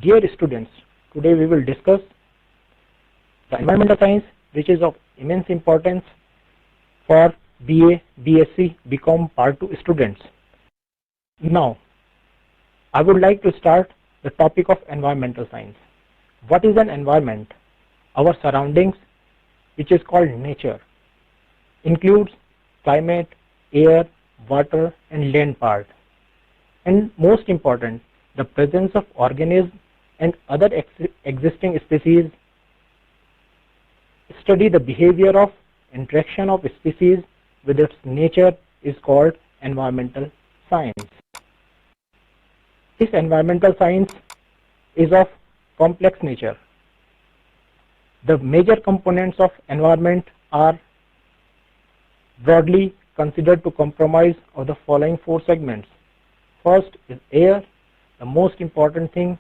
Dear students, today we will discuss the environmental science, which is of immense importance for BA, BSc, BCom Part 2 students. Now, I would like to start the topic of environmental science. What is an environment? Our surroundings, which is called nature, includes climate, air, water and land part. And most important, the presence of organisms and other existing species. Study the behavior of interaction of species with its nature is called environmental science. This environmental science is of complex nature. The major components of environment are broadly considered to comprise of the following four segments. First is air, the most important thing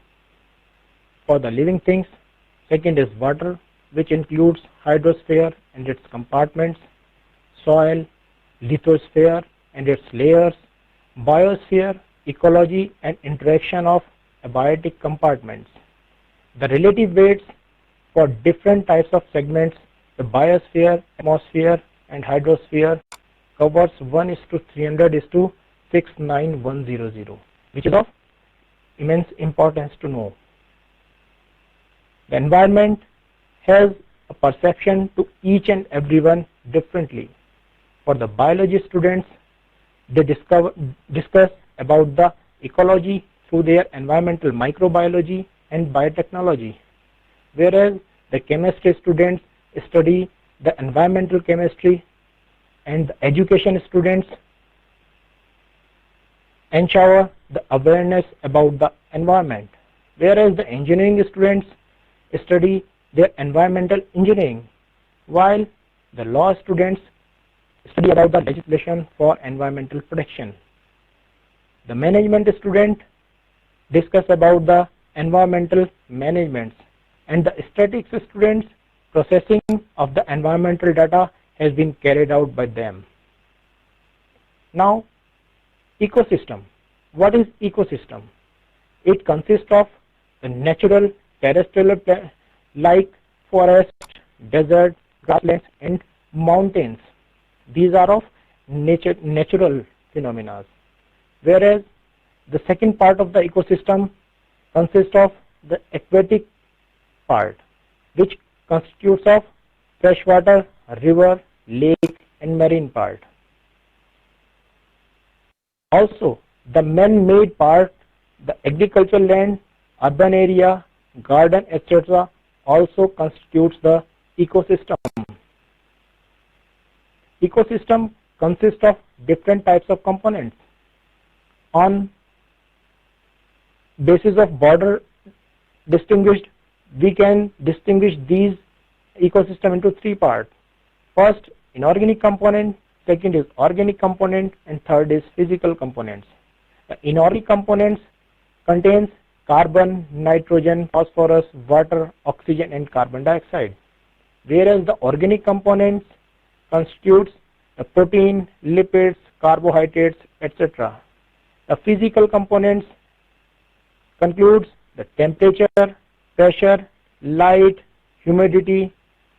for the living things. Second is water, which includes hydrosphere and its compartments, soil, lithosphere and its layers, biosphere, ecology and interaction of abiotic compartments. The relative weights for different types of segments, the biosphere, atmosphere and hydrosphere covers 1:300:69100, which is of immense importance to know. The environment has a perception to each and everyone differently. For the biology students, they discuss about the ecology through their environmental microbiology and biotechnology, whereas the chemistry students study the environmental chemistry, and the education students ensure the awareness about the environment, whereas the engineering students study their environmental engineering, while the law students study about the legislation for environmental protection. The management student discuss about the environmental management, and the statistics students processing of the environmental data has been carried out by them. Now, ecosystem. What is ecosystem? It consists of the natural terrestrial like forest, desert, grasslands and mountains. These are of natural phenomena, whereas the second part of the ecosystem consists of the aquatic part, which constitutes of freshwater, river, lake and marine part. Also, the man-made part, the agricultural land, urban area, garden, etc. also constitutes the ecosystem. Ecosystem consists of different types of components. On basis of border distinguished, we can distinguish these ecosystem into three parts. First, inorganic component, second is organic component, and third is physical components. The inorganic components contains carbon, nitrogen, phosphorus, water, oxygen and carbon dioxide, whereas the organic components constitutes the protein, lipids, carbohydrates, etc. The physical components concludes the temperature, pressure, light, humidity,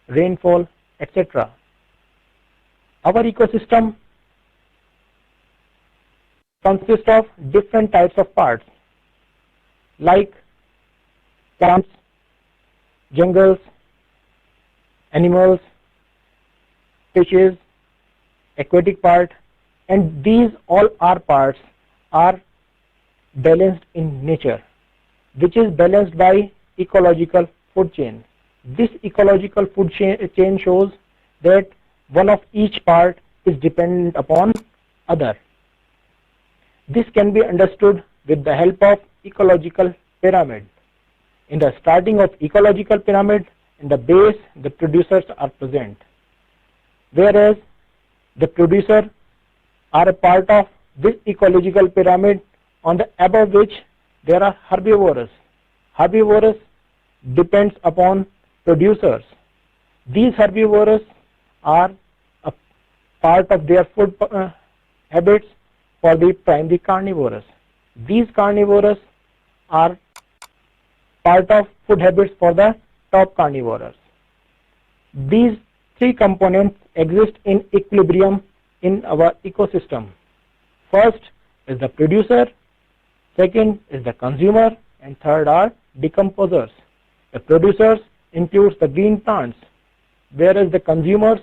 rainfall, etc. Our ecosystem consists of different types of parts like plants, jungles, animals, fishes, aquatic part, and these all our parts are balanced in nature, which is balanced by ecological food chain. This ecological food chain shows that one of each part is dependent upon other. This can be understood with the help of ecological pyramid. In the starting of ecological pyramid, in the base the producers are present, whereas the producers are a part of this ecological pyramid, on the above which there are herbivores. Herbivores depends upon producers. These herbivores are a part of their food habits for the primary carnivores. These carnivores are part of food habits for the top carnivores. These three components exist in equilibrium in our ecosystem. First is the producer, second is the consumer, and third are decomposers. The producers includes the green plants, whereas the consumers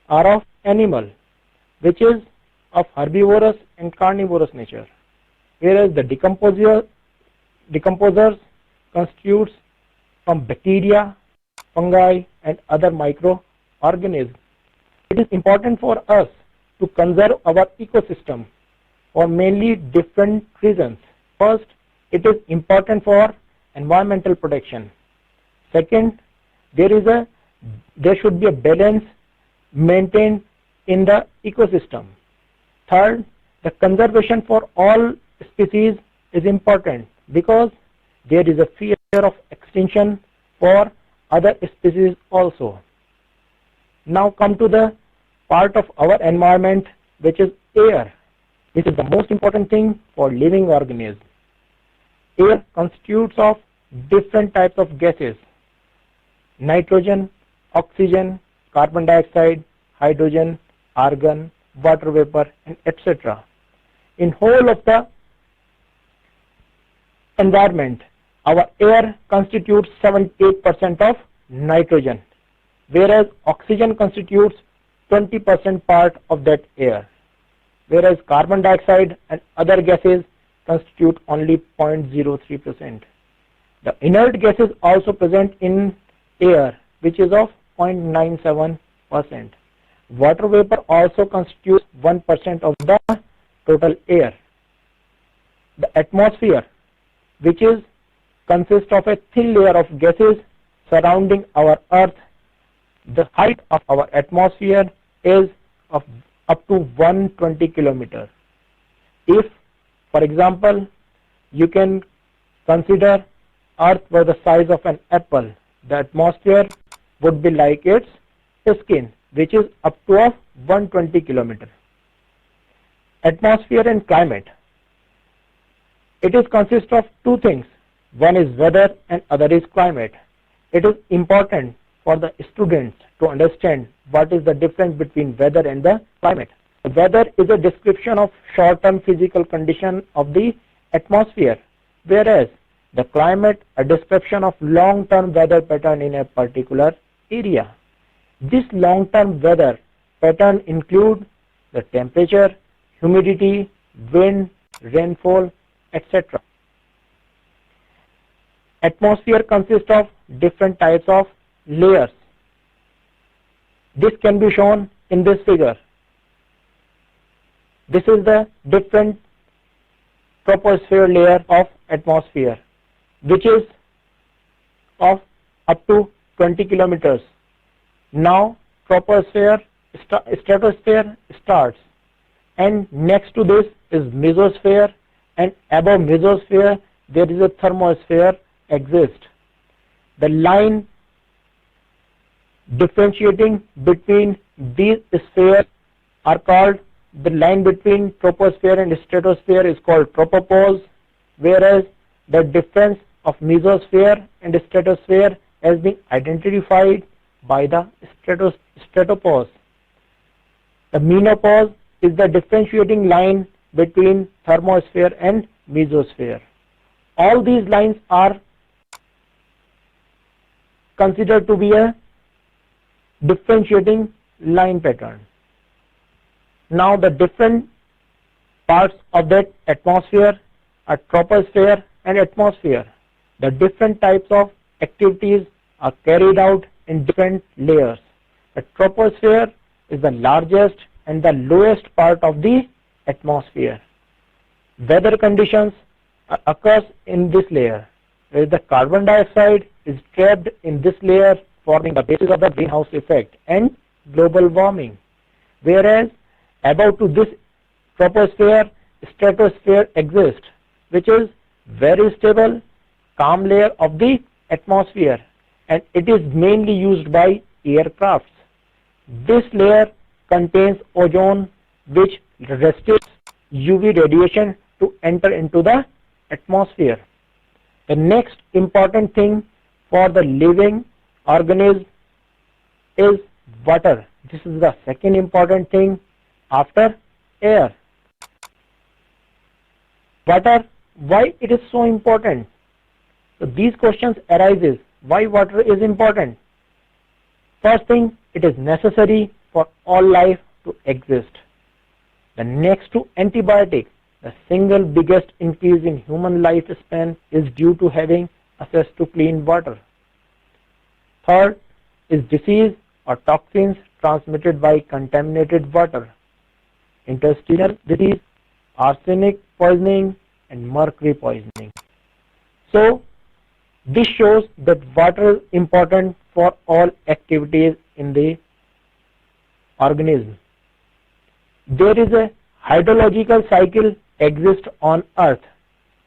are of animal, which is of herbivorous and carnivorous nature, whereas the decomposers constitutes from bacteria, fungi, and other microorganisms. It is important for us to conserve our ecosystem for mainly different reasons. First, it is important for environmental protection. Second, there should be a balance maintained in the ecosystem. Third, the conservation for all species is important because there is a fear of extinction for other species also. Now come to the part of our environment, which is air. This is the most important thing for living organisms. Air constitutes of different types of gases: nitrogen, oxygen, carbon dioxide, hydrogen, argon, water vapor, and etc. In whole of the environment, our air constitutes 78% of nitrogen, whereas oxygen constitutes 20% part of that air, whereas carbon dioxide and other gases constitute only 0.03%. The inert gases also present in air, which is of 0.97%. Water vapor also constitutes 1% of the total air. The atmosphere, which consists of a thin layer of gases surrounding our Earth. The height of our atmosphere is of up to 120 kilometers. If, for example, you can consider Earth were the size of an apple, the atmosphere would be like its skin, which is up to 120 kilometers. Atmosphere and climate. It consists of two things. One is weather and other is climate. It is important for the students to understand what is the difference between weather and the climate. The weather is a description of short-term physical condition of the atmosphere, whereas the climate a description of long-term weather pattern in a particular area. This long-term weather pattern include the temperature, humidity, wind, rainfall, etc. Atmosphere consists of different types of layers. This can be shown in this figure. This is the different troposphere layer of atmosphere, which is of up to 20 kilometers. Now troposphere stratosphere starts, and next to this is mesosphere, and above mesosphere there is a thermosphere exists. The line differentiating between these spheres are called, the line between troposphere and stratosphere is called tropopause, whereas the difference of mesosphere and stratosphere has been identified by the stratopause. The menopause is the differentiating line between thermosphere and mesosphere. All these lines are considered to be a differentiating line pattern. Now the different parts of that atmosphere are troposphere and atmosphere. The different types of activities are carried out in different layers. The troposphere is the largest and the lowest part of the atmosphere. Weather conditions occurs in this layer, where the carbon dioxide is trapped in this layer, forming the basis of the greenhouse effect and global warming, whereas above to this troposphere, stratosphere exists, which is very stable, calm layer of the atmosphere, and it is mainly used by aircrafts. This layer contains ozone, which restricts UV radiation to enter into the atmosphere. The next important thing for the living organism is water. This is the second important thing after air. Water, why it is so important? So these questions arises. Why water is important? First thing, it is necessary for all life to exist. The next to antibiotics, the single biggest increase in human lifespan is due to having access to clean water. Third is disease or toxins transmitted by contaminated water, intestinal disease, arsenic poisoning, and mercury poisoning. So this shows that water is important for all activities in the organism. There is a hydrological cycle exists on earth.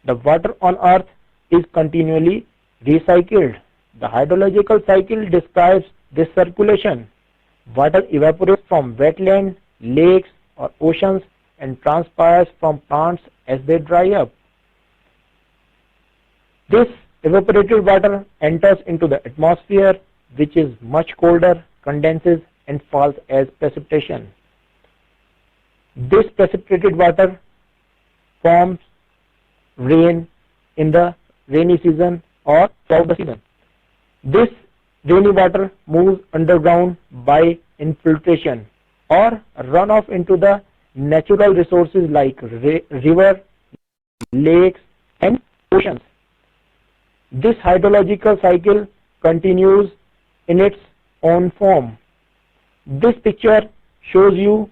The water on earth is continually recycled. The hydrological cycle describes this circulation. Water evaporates from wetlands, lakes or oceans and transpires from plants as they dry up. This evaporated water enters into the atmosphere, which is much colder, condenses and falls as precipitation. This precipitated water forms rain in the rainy season or throughout the season. This rainy water moves underground by infiltration or runoff into the natural resources like river, lakes and oceans. This hydrological cycle continues in its own form. This picture shows you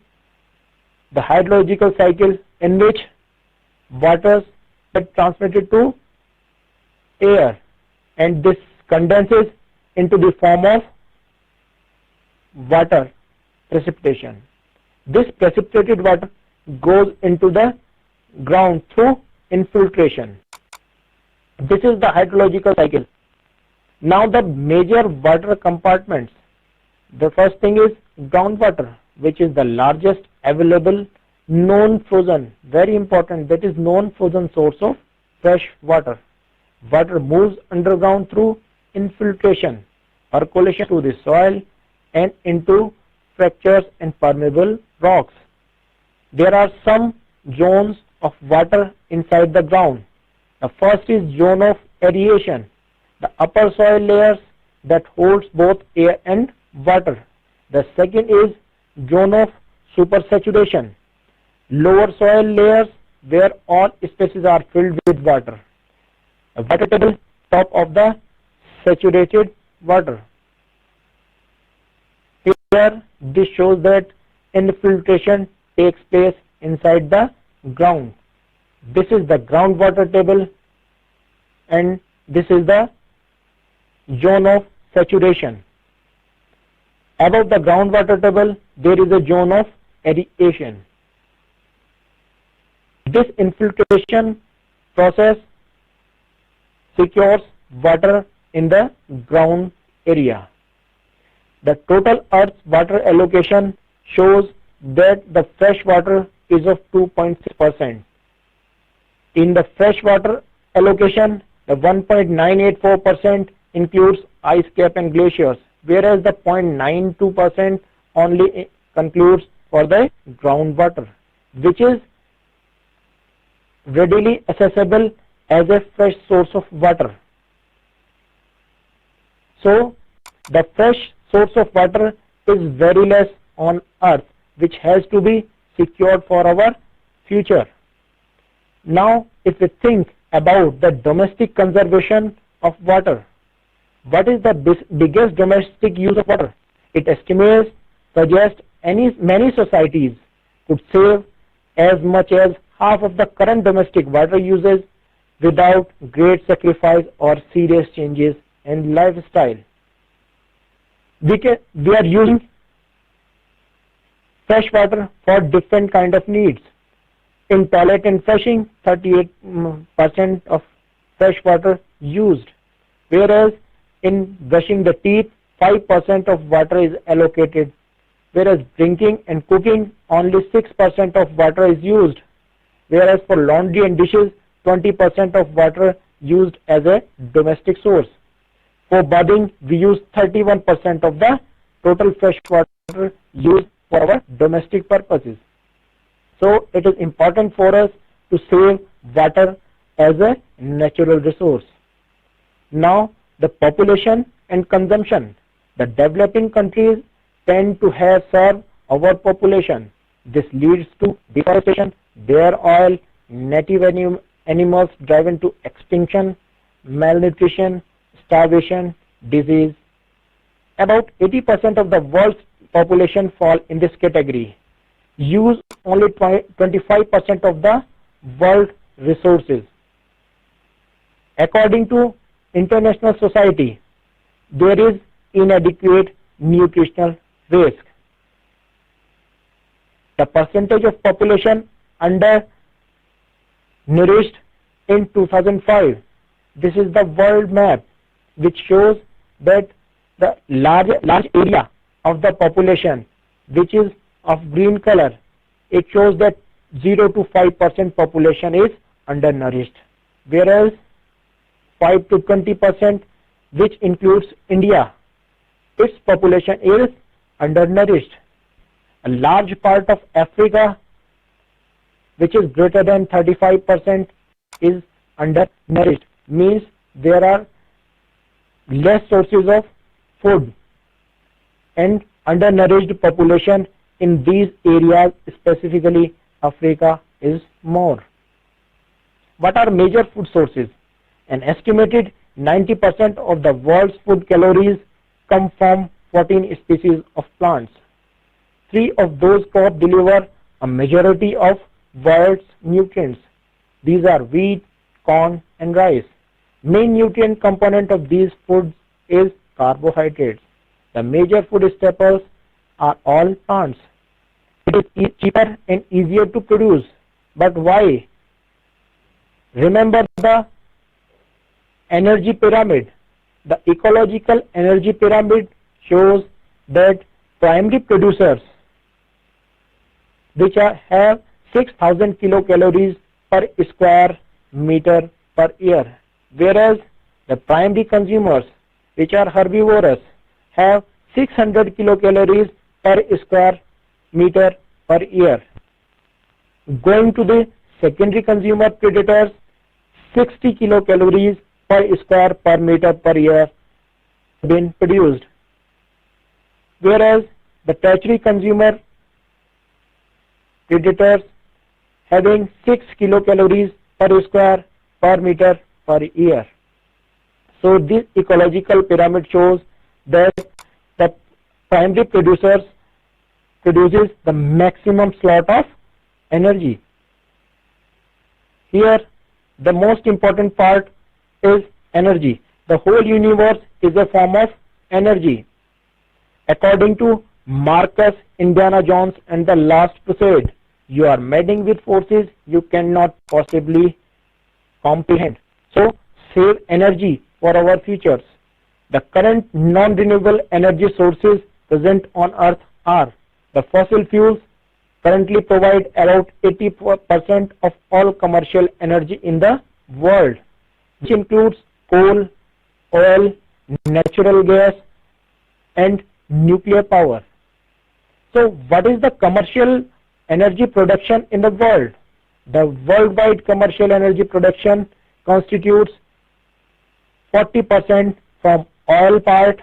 the hydrological cycle in which waters get transmitted to air and this condenses into the form of water precipitation. This precipitated water goes into the ground through infiltration. This is the hydrological cycle. Now the major water compartments. The first thing is groundwater, which is the largest available non-frozen, very important, that is non-frozen source of fresh water. Water moves underground through infiltration, percolation through the soil and into fractures and permeable rocks. There are some zones of water inside the ground. The first is zone of aeration, the upper soil layers that holds both air and water. The second is zone of supersaturation, lower soil layers where all spaces are filled with water. A water table, top of the saturated water. Here this shows that infiltration takes place inside the ground. This is the groundwater table and this is the zone of saturation. Above the groundwater table there is a zone of aeration. This infiltration process secures water in the ground area. The total Earth's water allocation shows that the fresh water is of 2.6%. In the freshwater allocation, the 1.984% includes ice cap and glaciers, whereas the 0.92% only concludes for the groundwater, which is readily accessible as a fresh source of water. So, the fresh source of water is very less on earth, which has to be secured for our future. Now, if we think about the domestic conservation of water, what is the biggest domestic use of water? It estimates suggests many societies could save as much as half of the current domestic water uses without great sacrifice or serious changes in lifestyle. We are using fresh water for different kind of needs. In toilet and flushing, 38% of fresh water used, whereas in brushing the teeth, 5% of water is allocated, whereas drinking and cooking, only 6% of water is used, whereas for laundry and dishes, 20% of water used as a domestic source. For bathing, we use 31% of the total fresh water used for our domestic purposes. So it is important for us to save water as a natural resource. Now, the population and consumption. The developing countries tend to have served our population. This leads to deforestation, bare oil, native animals driven to extinction, malnutrition, starvation, disease. About 80% of the world's population fall in this category. Use only 25% of the world resources. According to International Society, there is inadequate nutritional risk. The percentage of population undernourished in 2005. This is the world map which shows that the large area of the population which is of green color, it shows that 0 to 5% population is undernourished, whereas 5 to 20%, which includes India, its population is undernourished. A large part of Africa, which is greater than 35%, is undernourished, means there are less sources of food, and undernourished population in these areas, specifically Africa, is more. What are major food sources? An estimated 90% of the world's food calories come from 14 species of plants. 3 of those crops deliver a majority of world's nutrients. These are wheat, corn, and rice. Main nutrient component of these foods is carbohydrates. The major food staples are all plants. It is cheaper and easier to produce. But why? Remember the energy pyramid. The ecological energy pyramid shows that primary producers, which have 6,000 kilocalories per square meter per year, whereas the primary consumers, which are herbivorous, have 600 kilocalories per square meter per year. Going to the secondary consumer predators, 60 kilocalories per square per meter per year have been produced, whereas the tertiary consumer predators having 6 kilocalories per square per meter per year. So this ecological pyramid shows that the primary producers produces the maximum slot of energy. Here the most important part is energy. The whole universe is a form of energy. According to Marcus Indiana Jones and the Last Crusade, you are meddling with forces you cannot possibly comprehend. So save energy for our futures. The current non-renewable energy sources present on Earth are the fossil fuels currently provide about 80% of all commercial energy in the world, which includes coal, oil, natural gas, and nuclear power. So what is the commercial energy production in the world? The worldwide commercial energy production constitutes 40% from oil part,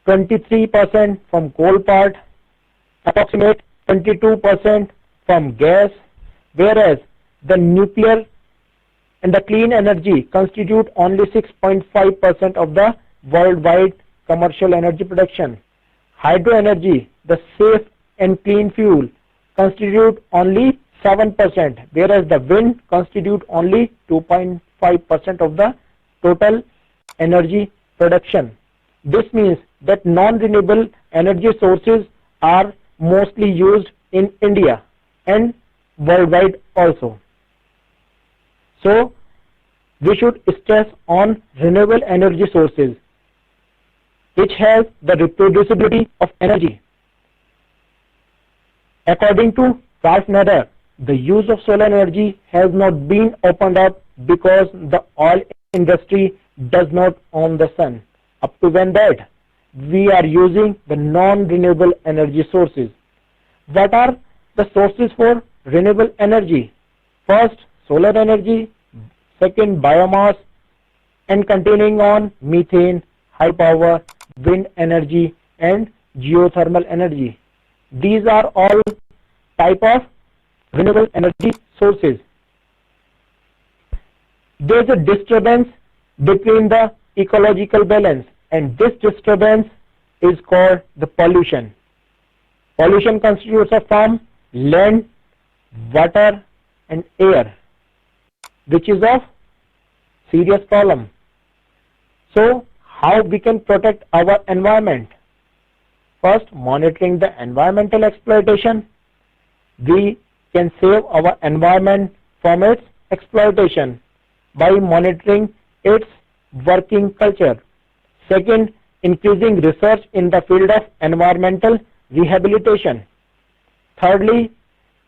23% from coal part, approximate 22% from gas, whereas the nuclear and the clean energy constitute only 6.5% of the worldwide commercial energy production. Hydro energy, the safe and clean fuel, constitute only 7%, whereas the wind constitute only 2.5% of the total energy production. This means that non-renewable energy sources are mostly used in India and worldwide also. So we should stress on renewable energy sources, which has the reproducibility of energy. According to Ralph Nader, the use of solar energy has not been opened up because the oil industry does not own the sun. Up to when that? We are using the non-renewable energy sources. What are the sources for renewable energy? First, solar energy, second, biomass, and continuing on, methane, high power, wind energy, and geothermal energy. These are all type of renewable energy sources. There is a disturbance between the ecological balance, and this disturbance is called the pollution. Pollution constitutes of from land, water, and air, which is of serious problem. So, how we can protect our environment? First, monitoring the environmental exploitation. We can save our environment from its exploitation by monitoring its working culture. Second, increasing research in the field of environmental rehabilitation. Thirdly,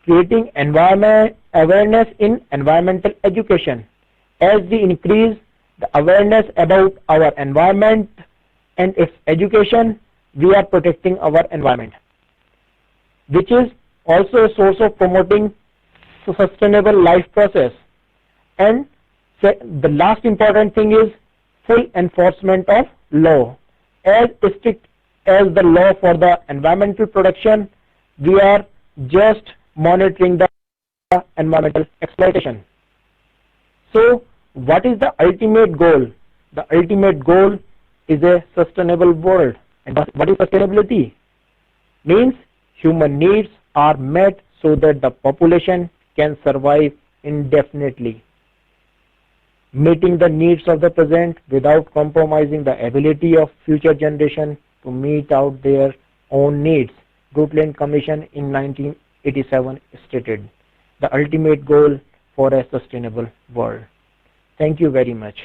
creating environment awareness in environmental education. As we increase the awareness about our environment and its education, we are protecting our environment, which is also a source of promoting sustainable life process. And the last important thing is full enforcement of law. As strict as the law for the environmental protection, we are just monitoring the environmental exploitation. So, what is the ultimate goal? The ultimate goal is a sustainable world. And what is sustainability? Means human needs are met so that the population can survive indefinitely. Meeting the needs of the present without compromising the ability of future generation to meet out their own needs. Brundtland Commission in 1987 stated the ultimate goal for a sustainable world. Thank you very much.